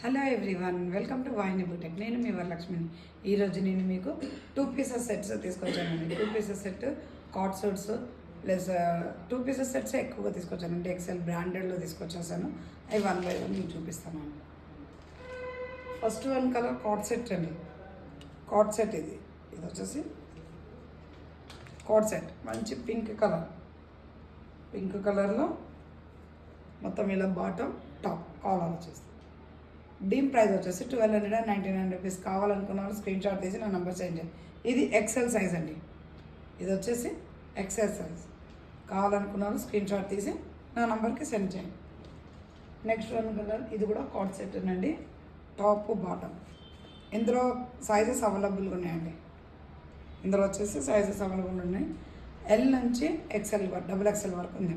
Hello everyone, welcome to వాయిని బుటెక్. నేను మీ వరలక్ష్మిని. ఈరోజు నేను మీకు 2 పీసెస్ సెట్స్ తీసుకొచ్చానండి. 2 pieces set cot suits plus 2 pieces sets ఎక్కువగా తీసుకొచ్చానండి. ఎక్సెల్ బ్రాండెడ్లో తీసుకొచ్చేసాను. అవి 1 బై 1 మీకు చూపిస్తాను. First one colour cot set అండి. కాట్ సెట్ ఇది వచ్చేసి కాట్ సెట్ మంచి పింక్ కలర్లో మొత్తం ఇలా బాటమ్ టాప్ కాలర్ వచ్చేస్తుంది. డీమ్ ప్రైస్ వచ్చేసి 1299 రూపీస్. కావాలనుకున్న వాళ్ళు స్క్రీన్ షాట్ తీసి నా నెంబర్ సెండ్ చేయండి. ఇది ఎక్సెల్ సైజ్ అండి. ఇది వచ్చేసి ఎక్సెల్ సైజ్. కావాలనుకున్న వాళ్ళు స్క్రీన్ షాట్ తీసి నా నెంబర్కి సెండ్ చేయండి. నెక్స్ట్ వన్ కలర్ ఇది కూడా కాట్ సెట్ అండి. టాప్ బాటమ్ ఇందులో సైజెస్ అవైలబుల్గా ఉన్నాయండి. ఇందులో వచ్చేసి సైజెస్ అవైలబుల్ ఉన్నాయి. ఎల్ నుంచి ఎక్సెల్ డబుల్ ఎక్సెల్ వరకు ఉంది.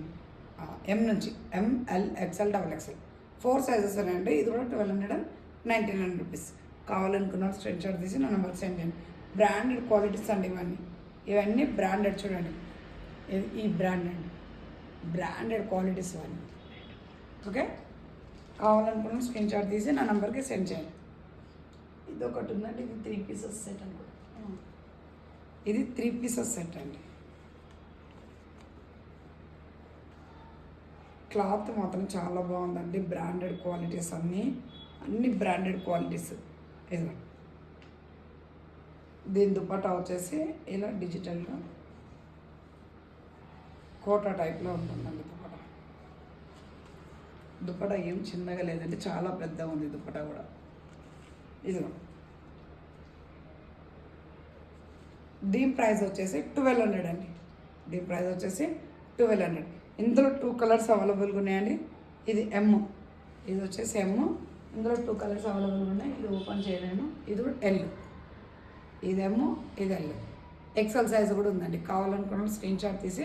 ఎం నుంచి M L XL double XL 4 sizes ఉన్నాయండి. ఇది కూడా 1299 రూపీస్. కావాలనుకున్న స్క్రీన్ షాట్ తీసి నా నెంబర్కి సెండ్ చేయండి. బ్రాండెడ్ క్వాలిటీస్ అండి ఇవన్నీ బ్రాండెడ్. చూడండి, ఈ బ్రాండెడ్ క్వాలిటీస్ ఇవన్నీ. ఓకే, కావాలనుకున్న స్క్రీన్ షాట్ తీసి నా నెంబర్కి సెండ్ చేయండి. ఇది ఒకటి ఉందండి. ఇది 3 పీసెస్ సెట్ అండి. ఇది 3 పీసెస్ సెట్ అండి. క్లాత్ మాత్రం చాలా బాగుందండి. బ్రాండెడ్ క్వాలిటీస్ అన్ని బ్రాండెడ్ క్వాలిటీస్. ఇది దీని దుపట్టా వచ్చేసి ఇలా డిజిటల్గా కోటా టైప్లో ఉంటుందండి. దుపట్టా ఏం చిన్నగా లేదండి, చాలా పెద్దగా ఉంది దుపట్టా కూడా. ఇది దీని ప్రైస్ వచ్చేసి 1200 అండి. దీని ప్రైస్ వచ్చేసి 1200. ఇందులో 2 కలర్స్ అవైలబుల్గా ఉన్నాయండి. ఇది ఎమ్, ఇది వచ్చేసి ఎమ్. ఇందులో 2 కలర్స్ అవైలబుల్గా ఉన్నాయి. ఇది ఓపెన్ చేయలేను. ఇది కూడా ఎల్. ఇది ఎమ్, ఇది ఎల్. ఎక్సెల్ సైజ్ కూడా ఉందండి. కావాలనుకున్న స్క్రీన్ షాట్ తీసి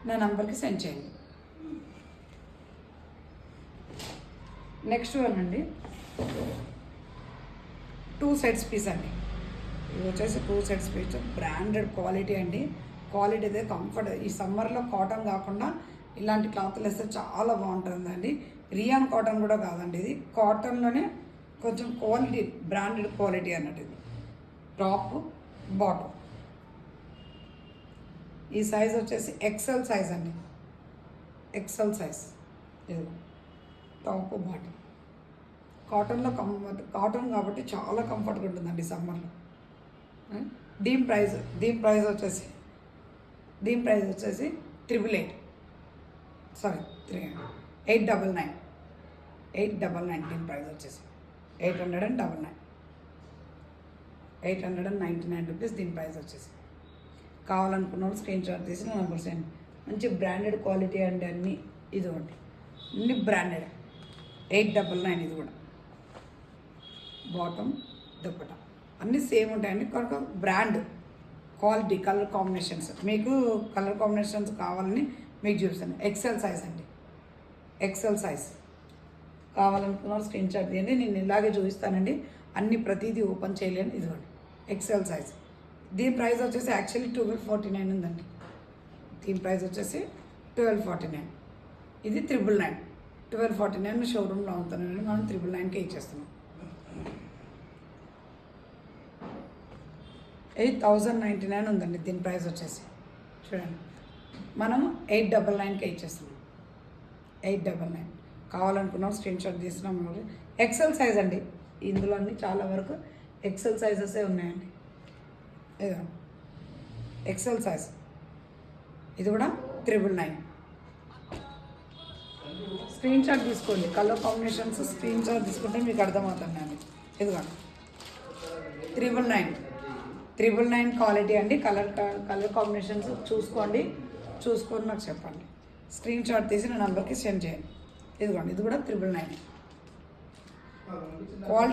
నా నెంబర్కి సెండ్ చేయండి. నెక్స్ట్ వన్ అండి, 2 సెట్స్ పీస్ అండి. ఇది వచ్చేసి 2 సెట్స్ పీస్. బ్రాండెడ్ క్వాలిటీ అండి. క్వాలిటీ అయితే కంఫర్ట్. ఈ సమ్మర్లో కాటన్ కాకుండా ఇలాంటి క్లాత్లు వేస్తే చాలా బాగుంటుందండి. రియాన్ కాటన్ కూడా కాదండి, ఇది కాటన్లోనే కొంచెం క్వాలిటీ, బ్రాండెడ్ క్వాలిటీ అన్నట్టు. ఇది టాప్ బాటమ్. ఈ సైజ్ వచ్చేసి ఎక్సెల్ సైజ్ అండి. XL size. ఇది టాప్ బాటమ్. కాటన్లో కాటన్ కాబట్టి చాలా కంఫర్ట్గా ఉంటుందండి సమ్మర్లో. దీని ప్రైస్ వచ్చేసి 888. సారీ 899. దీని ప్రైస్ వచ్చేసి 899 రూపీస్. దీని ప్రైస్ వచ్చేసి కావాలనుకున్న వాళ్ళు స్క్రీన్ షాట్ తీసి నా నెంబర్ సెండ్. మంచి బ్రాండెడ్ క్వాలిటీ అండి అన్నీ. ఇది ఒకటి అన్ని బ్రాండెడ్. 899. ఇది కూడా బాటమ్ దుపట్టా అన్నీ సేమ్ ఉంటాయండి. కనుక బ్రాండ్ క్వాలిటీ. కలర్ కాంబినేషన్స్, మీకు కలర్ కాంబినేషన్స్ కావాలని మీకు చూపిస్తాను. ఎక్సెల్ సైజ్ అండి. XL size. కావాలనుకున్న స్క్రీన్ షాట్ తీయండి. నేను ఇలాగే చూపిస్తానండి. అన్ని ప్రతిదీ ఓపెన్ చేయలేను. ఇదిగోండి ఎక్సెల్ సైజ్. దీని ప్రైస్ వచ్చేసి యాక్చువల్లీ 1249 ఉందండి. దీని ప్రైస్ వచ్చేసి 1249. ఇది 999. 1249 షోరూమ్లో అవుతానండి. మనం 999కే ఇచ్చేస్తున్నాం. 8099 ఉందండి దీని ప్రైస్ వచ్చేసి. చూడండి, మనం 899కే ఇచ్చేస్తున్నాం. 899. కావాలనుకున్నాం స్క్రీన్ షాట్ తీసినాం. ఎక్సెల్ సైజ్ అండి. ఇందులో అన్ని చాలా వరకు ఎక్సెల్ సైజెసే ఉన్నాయండి. XL size. ఇది కూడా 999. స్క్రీన్ షాట్ తీసుకోండి. కలర్ కాంబినేషన్స్ స్క్రీన్ షాట్ తీసుకుంటే మీకు అర్థమవుతుందండి. ఇదిగో 999 క్వాలిటీ అండి. కలర్ కాంబినేషన్స్ చూసుకొని నాకు చెప్పండి. స్క్రీన్ షాట్ తీసి నా నెంబర్కి సెండ్ చేయండి. ఇదిగోండి, ఇది కూడా 999 క్వాలిటీ.